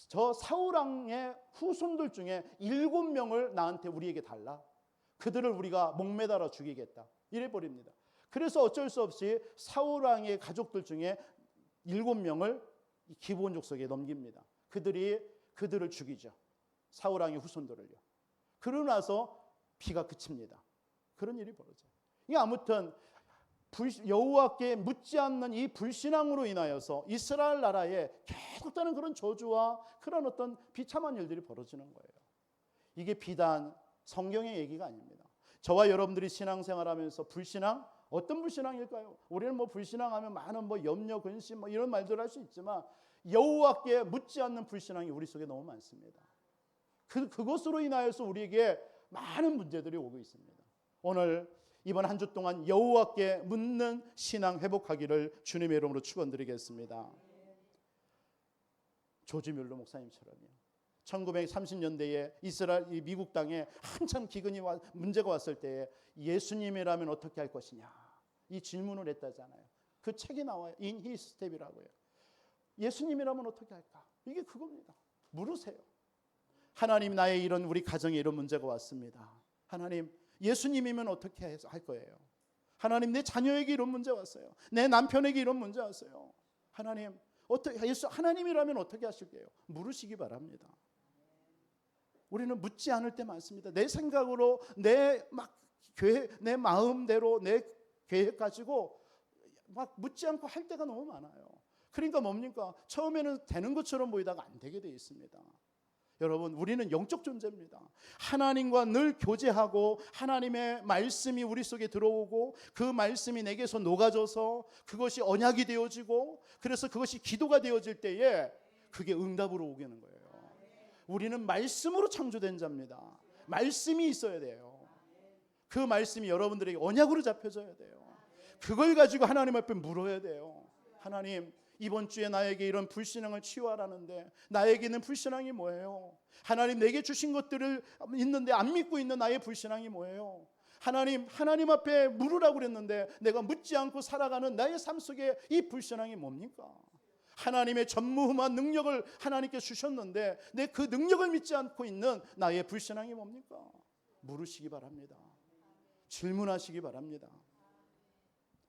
저 사울왕의 후손들 중에 7명을 나한테 우리에게 달라. 그들을 우리가 목매달아 죽이겠다. 이래 버립니다. 그래서 어쩔 수 없이 사울왕의 가족들 중에 7명을 기브온 족속에 넘깁니다. 그들을 죽이죠. 사울왕의 후손들을요. 그러고 나서 비가 그칩니다. 그런 일이 벌어져요. 이게 아무튼 여호와께 묻지 않는 이 불신앙으로 인하여서 이스라엘 나라에 계속되는 그런 저주와 그런 어떤 비참한 일들이 벌어지는 거예요. 이게 비단 성경의 얘기가 아닙니다. 저와 여러분들이 신앙생활하면서 불신앙, 어떤 불신앙일까요? 우리는 불신앙하면 많은 염려, 근심 이런 말들을 할 수 있지만 여호와께 묻지 않는 불신앙이 우리 속에 너무 많습니다. 그것으로 인하여서 우리에게 많은 문제들이 오고 있습니다. 오늘 이번 한 주 동안 여호와께 묻는 신앙 회복하기를 주님의 이름으로 축원드리겠습니다. 조지 뮬러 목사님처럼요. 1930년대에 이스라엘 미국 땅에 한참 기근이 문제가 왔을 때에 예수님이라면 어떻게 할 것이냐 이 질문을 했다잖아요. 그 책이 나와요. In His Step이라고요. 예수님이라면 어떻게 할까? 이게 그겁니다. 물으세요. 하나님, 나의 이런 우리 가정에 이런 문제가 왔습니다. 하나님, 예수님이면 어떻게 할 거예요? 하나님, 내 자녀에게 이런 문제 왔어요. 내 남편에게 이런 문제 왔어요. 하나님, 하나님이라면 어떻게 하실게요? 물으시기 바랍니다. 우리는 묻지 않을 때 많습니다. 내 생각으로 내 마음대로 내 계획 가지고 막 묻지 않고 할 때가 너무 많아요. 그러니까 뭡니까? 처음에는 되는 것처럼 보이다가 안 되게 돼 있습니다. 여러분, 우리는 영적 존재입니다. 하나님과 늘 교제하고 하나님의 말씀이 우리 속에 들어오고 그 말씀이 내게서 녹아져서 그것이 언약이 되어지고 그래서 그것이 기도가 되어질 때에 그게 응답으로 오게 하는 거예요. 우리는 말씀으로 창조된 자입니다. 말씀이 있어야 돼요. 그 말씀이 여러분들에게 언약으로 잡혀져야 돼요. 그걸 가지고 하나님 앞에 물어야 돼요. 하나님, 이번 주에 나에게 이런 불신앙을 치유하라는데 나에게 있는 불신앙이 뭐예요? 하나님, 내게 주신 것들을 있는데 안 믿고 있는 나의 불신앙이 뭐예요? 하나님 앞에 물으라고 그랬는데 내가 묻지 않고 살아가는 나의 삶 속에 이 불신앙이 뭡니까? 하나님의 전무후무한 능력을 하나님께 주셨는데 내 그 능력을 믿지 않고 있는 나의 불신앙이 뭡니까? 물으시기 바랍니다. 질문하시기 바랍니다.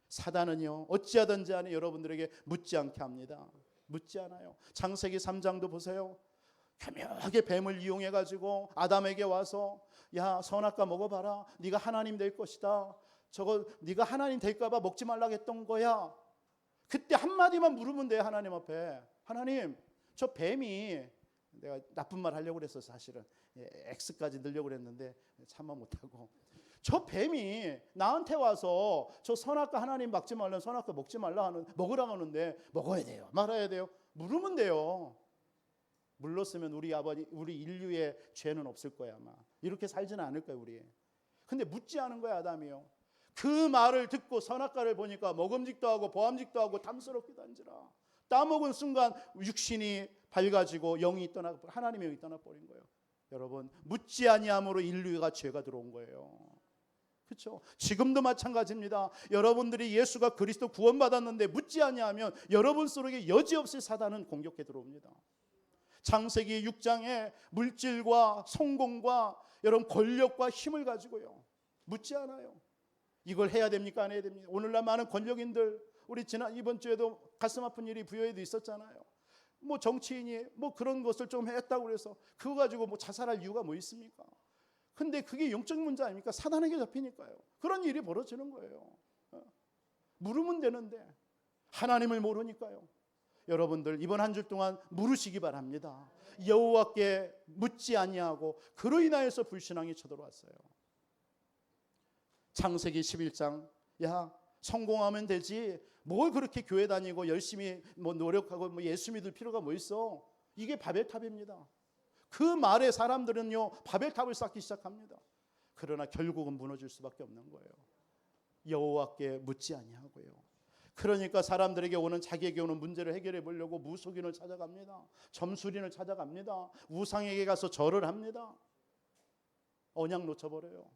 사단은요, 어찌하든지 안에 여러분들에게 묻지 않게 합니다. 묻지 않아요. 창세기 3장도 보세요. 교묘하게 뱀을 이용해 가지고 아담에게 와서 야, 선악과 먹어봐라. 네가 하나님 될 것이다. 저거 네가 하나님 될까 봐 먹지 말라고 했던 거야. 그때 한마디만 물으면 돼요. 하나님 앞에. 하나님, 저 뱀이, 내가 나쁜 말 하려고 그랬어. 사실은 X까지 넣으려고 그랬는데 참아 못하고, 저 뱀이 나한테 와서 저 선악과 하나님 먹지 말라, 선악과 먹으라고 하는데 먹어야 돼요, 말아야 돼요? 물으면 돼요. 물렀으면 우리 인류의 죄는 없을 거야. 아마 이렇게 살지는 않을 거야 우리. 근데 묻지 않은 거야 아담이요. 그 말을 듣고 선악과를 보니까 먹음직도 하고 보암직도 하고 탐스럽기도 한지라 따먹은 순간 육신이 밝아지고 하나님의 영이 떠나버린 거예요. 여러분, 묻지 아니함으로 인류가 죄가 들어온 거예요. 그렇죠? 지금도 마찬가지입니다. 여러분들이 예수가 그리스도 구원받았는데 묻지 아니하면 여러분 속에 여지없이 사단은 공격해 들어옵니다. 창세기 6장에 물질과 성공과 여러분 권력과 힘을 가지고요, 묻지 않아요. 이걸 해야 됩니까? 안 해야 됩니까? 오늘날 많은 권력인들, 우리 이번 주에도 가슴 아픈 일이 부여에도 있었잖아요. 뭐 정치인이 뭐 그런 것을 좀 했다고 그래서 그거 가지고 뭐 자살할 이유가 뭐 있습니까? 근데 그게 영적 문제 아닙니까? 사단에게 잡히니까요. 그런 일이 벌어지는 거예요. 물으면 되는데 하나님을 모르니까요. 여러분들, 이번 한 주 동안 물으시기 바랍니다. 여호와께 묻지 아니하고 그로 인하여서 불신앙이 쳐들어왔어요. 창세기 11장, 야, 성공하면 되지, 뭘 그렇게 교회 다니고 열심히 뭐 노력하고 뭐 예수 믿을 필요가 뭐 있어? 이게 바벨탑입니다. 그 말에 사람들은요 바벨탑을 쌓기 시작합니다. 그러나 결국은 무너질 수밖에 없는 거예요. 여호와께 묻지 아니하고요. 그러니까 사람들에게 오는, 자기에게 오는 문제를 해결해 보려고 무속인을 찾아갑니다. 점수린을 찾아갑니다. 우상에게 가서 절을 합니다. 언약 놓쳐버려요.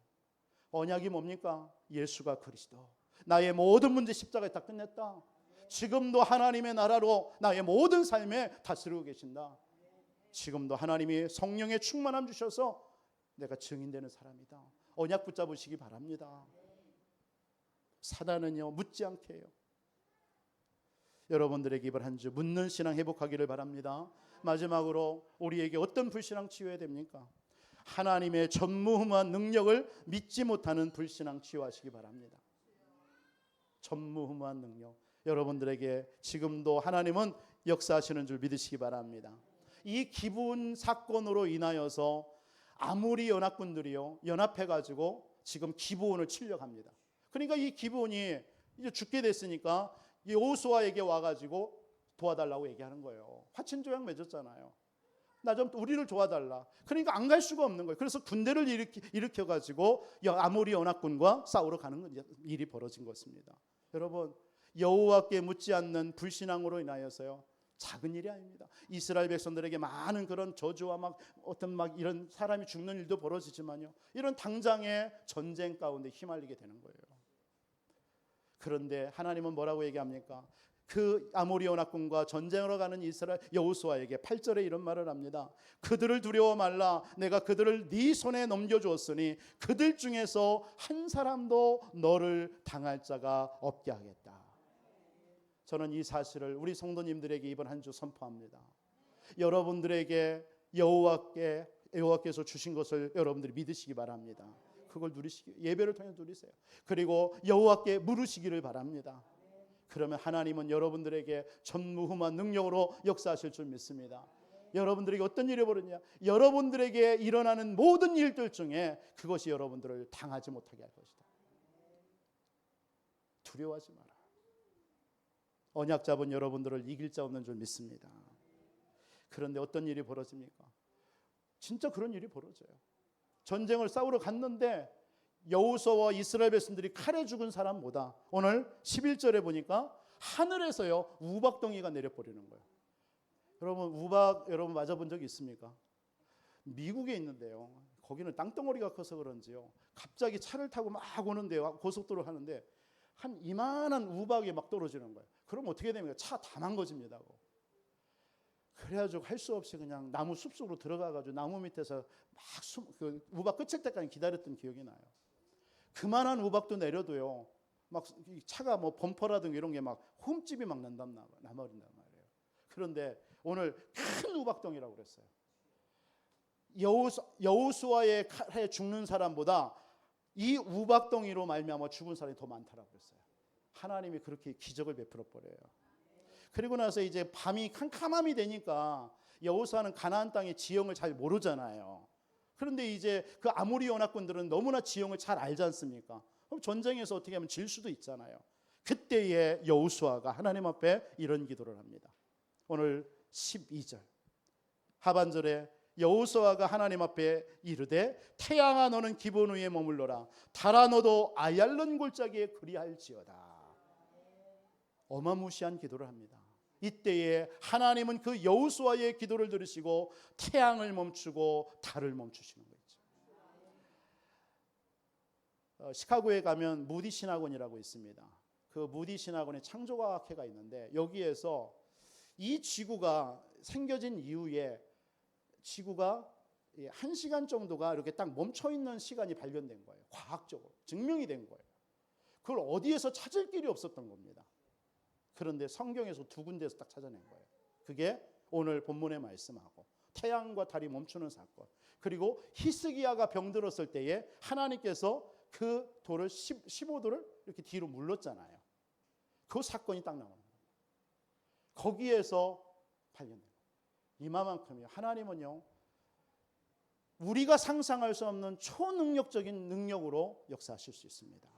언약이 뭡니까? 예수가 그리스도, 나의 모든 문제 십자가에 다 끝냈다. 지금도 하나님의 나라로 나의 모든 삶에 다스리고 계신다. 지금도 하나님이 성령의 충만함 주셔서 내가 증인되는 사람이다. 언약 붙잡으시기 바랍니다. 사단은요 묻지 않게 해요. 여러분들에게 이번 한 주 묻는 신앙 회복하기를 바랍니다. 마지막으로 우리에게 어떤 불신앙 치유해야 됩니까? 하나님의 전무후무한 능력을 믿지 못하는 불신앙 치유하시기 바랍니다. 전무후무한 능력, 여러분들에게 지금도 하나님은 역사하시는 줄 믿으시기 바랍니다. 이 기분 사건으로 인하여서 아무리 연합군들이요 연합해가지고 지금 기브온을 치려고 합니다. 그러니까 이 기브온이 이제 죽게 됐으니까 여호수아에게 와가지고 도와달라고 얘기하는 거예요. 화친조약 맺었잖아요. 나 좀 우리를 도와달라. 그러니까 안 갈 수가 없는 거예요. 그래서 군대를 일으켜가지고 아모리 연합군과 싸우러 가는 일이 벌어진 것입니다. 여러분, 여호와께 묻지 않는 불신앙으로 인하여서요, 작은 일이 아닙니다. 이스라엘 백성들에게 많은 그런 저주와 막 이런 사람이 죽는 일도 벌어지지만요, 이런 당장의 전쟁 가운데 휘말리게 되는 거예요. 그런데 하나님은 뭐라고 얘기합니까? 그 아모리 연합군과 전쟁으로 가는 이스라엘 여호수아에게 8절에 이런 말을 합니다. 그들을 두려워 말라. 내가 그들을 네 손에 넘겨주었으니 그들 중에서 한 사람도 너를 당할 자가 없게 하겠다. 저는 이 사실을 우리 성도님들에게 이번 한 주 선포합니다. 여러분들에게 여호와께서 주신 것을 여러분들이 믿으시기 바랍니다. 그걸 예배를 통해 누리세요. 그리고 여호와께 물으시기를 바랍니다. 그러면 하나님은 여러분들에게 전무후무한 능력으로 역사하실 줄 믿습니다. 여러분들에게 어떤 일이 벌어지냐? 여러분들에게 일어나는 모든 일들 중에 그것이 여러분들을 당하지 못하게 할 것이다. 두려워하지 마라. 언약 잡은 여러분들을 이길 자 없는 줄 믿습니다. 그런데 어떤 일이 벌어집니까? 진짜 그런 일이 벌어져요. 전쟁을 싸우러 갔는데 여호수아와 이스라엘 백성들이 칼에 죽은 사람보다 오늘 11절에 보니까 하늘에서요 우박덩이가 내려버리는 거예요. 여러분, 우박 여러분 맞아본 적 있습니까? 미국에 있는데요, 거기는 땅덩어리가 커서 그런지요, 갑자기 차를 타고 막 오는데요, 고속도로 하는데 한 이만한 우박이 막 떨어지는 거예요. 그럼 어떻게 됩니까? 차 다 망가집니다. 그래가지고 할 수 없이 그냥 나무 숲속으로 들어가가지고 나무 밑에서 막 그 우박 끝일 때까지 기다렸던 기억이 나요. 그만한 우박도 내려도요, 막 차가 뭐 범퍼라든가 이런 게 막 홈집이 막 나버린단 말이에요. 그런데 오늘 큰 우박덩이라고 그랬어요. 여호수아의 칼에 죽는 사람보다 이 우박덩이로 말미암아 죽은 사람이 더 많다라고 그랬어요. 하나님이 그렇게 기적을 베풀어 버려요. 그리고 나서 이제 밤이 캄캄함이 되니까 여호수아는 가나안 땅의 지형을 잘 모르잖아요. 그런데 이제 그 아모리 연합군들은 너무나 지형을 잘 알지 않습니까? 그럼 전쟁에서 어떻게 하면 질 수도 있잖아요. 그때에 여호수아가 하나님 앞에 이런 기도를 합니다. 오늘 12절 하반절에 여호수아가 하나님 앞에 이르되 태양아 너는 기본 위에 머물러라. 달아 너도 아얄론 골짜기에 그리할지어다. 어마무시한 기도를 합니다. 이때에 하나님은 그 여호수아의 기도를 들으시고 태양을 멈추고 달을 멈추시는 거죠. 시카고에 가면 무디 신학원이라고 있습니다. 그 무디 신학원의 창조과학회가 있는데 여기에서 이 지구가 생겨진 이후에 지구가 1시간 정도가 이렇게 딱 멈춰있는 시간이 발견된 거예요. 과학적으로 증명이 된 거예요. 그걸 어디에서 찾을 길이 없었던 겁니다. 그런데 성경에서 두 군데에서 딱 찾아낸 거예요. 그게 오늘 본문의 말씀하고 태양과 달이 멈추는 사건, 그리고 히스기야가 병들었을 때에 하나님께서 그 돌을 15도를 이렇게 뒤로 물렀잖아요. 그 사건이 딱 나오는 거예요. 거기에서 발견된 거예요. 이만큼이요. 하나님은요, 우리가 상상할 수 없는 초능력적인 능력으로 역사하실 수 있습니다.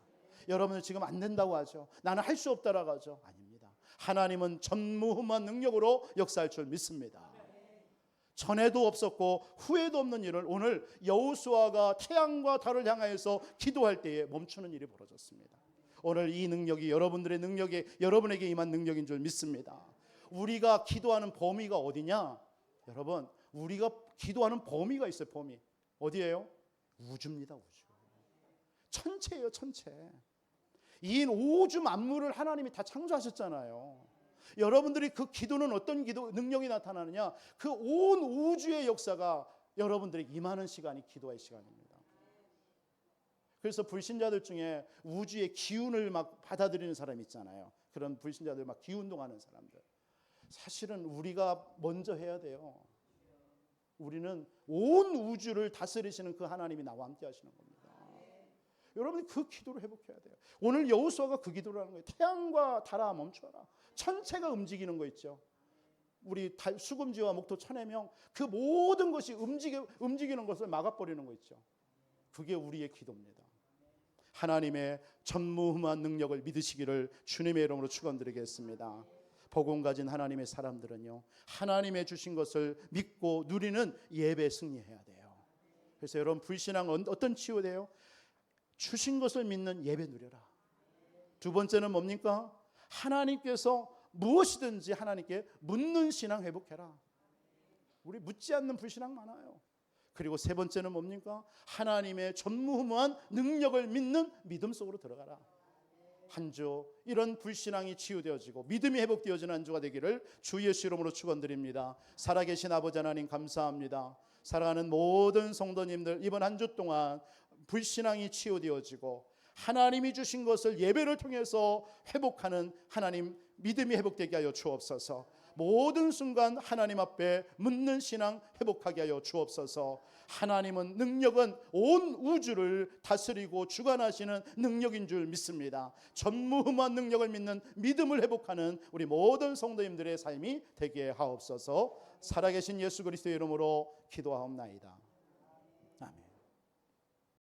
여러분은 지금 안 된다고 하죠. 나는 할 수 없다라고 하죠. 아닙니다. 하나님은 전무후무한 능력으로 역사할 줄 믿습니다. 전에도 없었고 후에도 없는 일을 오늘 여호수아가 태양과 달을 향하여서 기도할 때에 멈추는 일이 벌어졌습니다. 오늘 이 능력이 여러분들의 능력이 여러분에게 임한 능력인 줄 믿습니다. 우리가 기도하는 범위가 어디냐? 여러분, 우리가 기도하는 범위가 있어요. 범위 어디예요? 우주입니다. 우주. 천체예요. 천체. 이 우주 만물을 하나님이 다 창조하셨잖아요. 여러분들이 그 기도는 어떤 기도 능력이 나타나느냐? 그 온 우주의 역사가 여러분들에게 임하는 시간이 기도의 시간입니다. 그래서 불신자들 중에 우주의 기운을 막 받아들이는 사람이 있잖아요. 그런 불신자들 막 기운동하는 사람들. 사실은 우리가 먼저 해야 돼요. 우리는 온 우주를 다스리시는 그 하나님이 나와 함께 하시는 겁니다. 여러분이 그 기도를 회복해야 돼요. 오늘 여호수아가 그 기도를 하는 거예요. 태양과 달아 멈춰라. 천체가 움직이는 거 있죠. 우리 수금지와 목토 천해명, 그 모든 것이 움직이는 것을 막아버리는 거 있죠. 그게 우리의 기도입니다. 하나님의 전무후무한 능력을 믿으시기를 주님의 이름으로 축원드리겠습니다. 복음 가진 하나님의 사람들은요, 하나님의 주신 것을 믿고 누리는 예배 승리해야 돼요. 그래서 여러분, 불신앙은 어떤 치유돼요? 주신 것을 믿는 예배 누려라. 두 번째는 뭡니까? 하나님께서 무엇이든지 하나님께 묻는 신앙 회복해라. 우리 묻지 않는 불신앙 많아요. 그리고 세 번째는 뭡니까? 하나님의 전무후무한 능력을 믿는 믿음 속으로 들어가라. 한 주 이런 불신앙이 치유되어지고 믿음이 회복되어지는 한 주가 되기를 주 예수 이름으로 축원드립니다. 살아계신 아버지 하나님 감사합니다. 사랑하는 모든 성도님들, 이번 한 주 동안 불신앙이 치유되어지고 하나님이 주신 것을 예배를 통해서 회복하는 하나님 믿음이 회복되게 하여 주옵소서. 모든 순간 하나님 앞에 묻는 신앙 회복하게 하여 주옵소서. 하나님은 능력은 온 우주를 다스리고 주관하시는 능력인 줄 믿습니다. 전무후무한 능력을 믿는 믿음을 회복하는 우리 모든 성도님들의 삶이 되게 하옵소서. 살아계신 예수 그리스도의 이름으로 기도하옵나이다.